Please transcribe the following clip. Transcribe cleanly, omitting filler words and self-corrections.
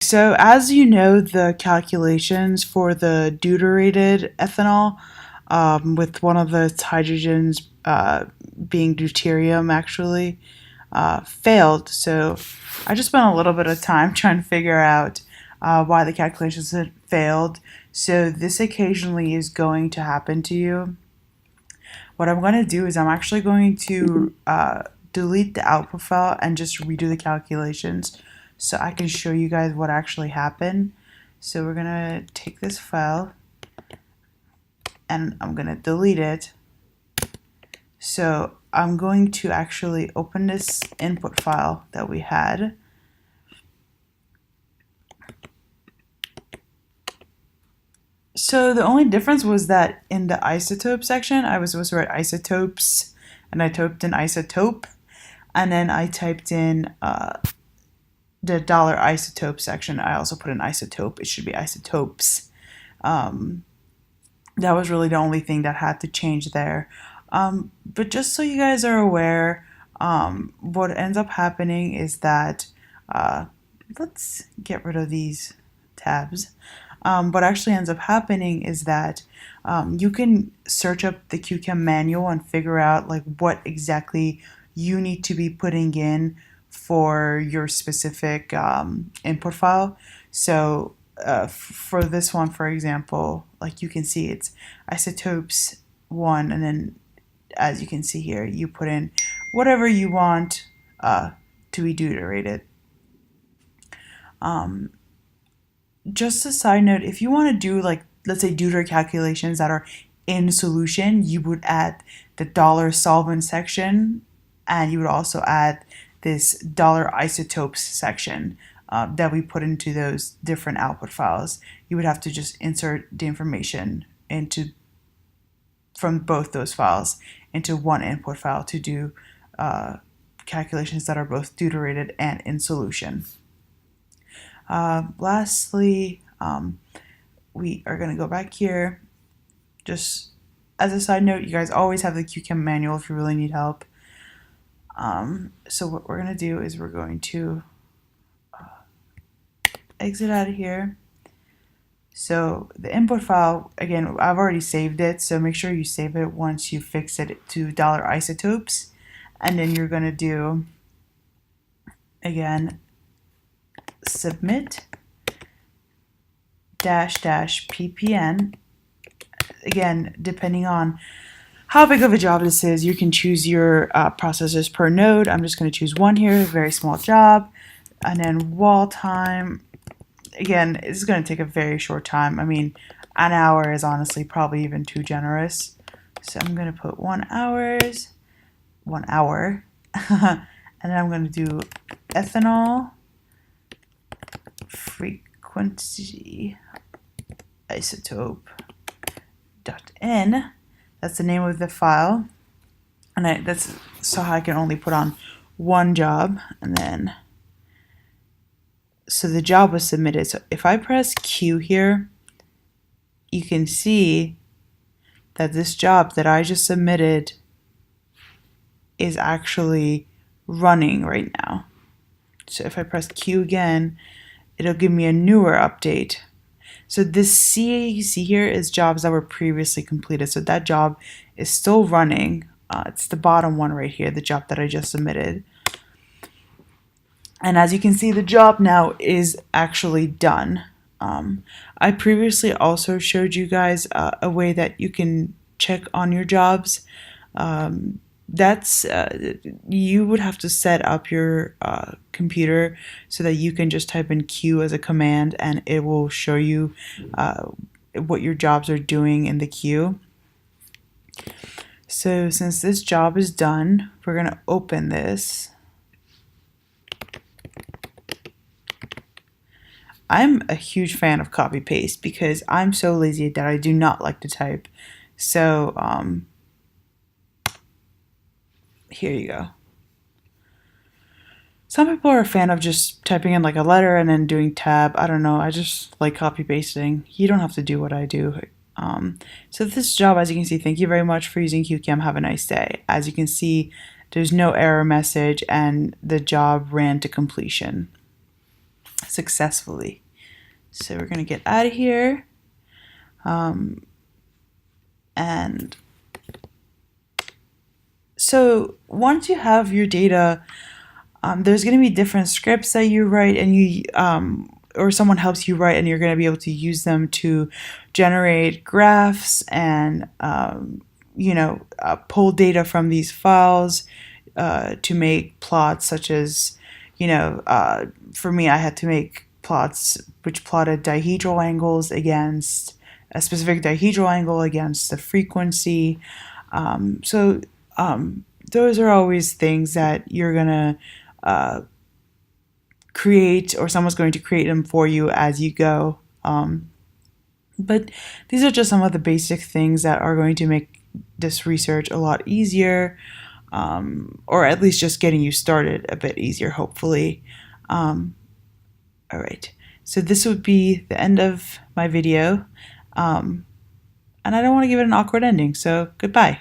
So as you know, the calculations for the deuterated ethanol, with one of the hydrogens being deuterium actually, failed. So I just spent a little bit of time trying to figure out why the calculations had failed. So this occasionally is going to happen to you. What I'm going to do is I'm actually going to delete the output file and just redo the calculations so I can show you guys what actually happened. So we're going to take this file and I'm going to delete it. So I'm going to actually open this input file that we had. So the only difference was that in the isotope section, I was supposed to write isotopes, and I typed in isotope, and then I typed in the $isotope section. I also put in isotope. It should be isotopes. That was really the only thing that had to change there. But just so you guys are aware, what ends up happening is that, let's get rid of these tabs. What actually ends up happening is that you can search up the Q-Chem manual and figure out like what exactly you need to be putting in for your specific input file. So for this one, for example, like you can see it's isotopes 1, and then as you can see here, you put in whatever you want to be deuterated. Just a side note, if you want to do like, let's say deuter calculations that are in solution, you would add the $solvent section, and you would also add this $isotopes section that we put into those different output files. You would have to just insert the information from both those files into one input file to do calculations that are both deuterated and in solution. Lastly, we are going to go back here. Just as a side note, you guys always have the Q-Chem manual if you really need help. So what we're going to do is we're going to exit out of here. So the input file, again, I've already saved it, so make sure you save it once you fix it to $isotopes. And then you're going to do, again, submit --ppn. Again, depending on how big of a job this is, you can choose your processors per node. I'm just going to choose one here, very small job. And then wall time, again, it's going to take a very short time. I mean, an hour is honestly probably even too generous. So I'm going to put 1 hour. And then I'm going to do ethanol frequency isotope .n. That's the name of the file, and that's so I can only put on one job. And then so the job was submitted. So if I press Q here, you can see that this job that I just submitted is actually running right now. So if I press Q again, it'll give me a newer update. So this CA you see here is jobs that were previously completed. So that job is still running. It's the bottom one right here, the job that I just submitted. And as you can see, the job now is actually done. I previously also showed you guys a way that you can check on your jobs. You would have to set up your computer so that you can just type in Q as a command and it will show you what your jobs are doing in the queue. So since this job is done, we're going to open this. I'm a huge fan of copy paste because I'm so lazy that I do not like to type. So here you go. Some people are a fan of just typing in like a letter and then doing tab. I don't know. I just like copy pasting. You don't have to do what I do. So this job, as you can see, thank you very much for using Q-Chem. Have a nice day. As you can see, there's no error message and the job ran to completion. successfully. So we're going to get out of here. And so once you have your data, there's going to be different scripts that you write, and you or someone helps you write, and you're going to be able to use them to generate graphs and pull data from these files to make plots, such as for me, I had to make plots which plotted dihedral angles against a specific dihedral angle against the frequency. Those are always things that you're gonna create, or someone's going to create them for you as you go. But these are just some of the basic things that are going to make this research a lot easier, or at least just getting you started a bit easier, hopefully. All right, so this would be the end of my video, and I don't want to give it an awkward ending, so goodbye.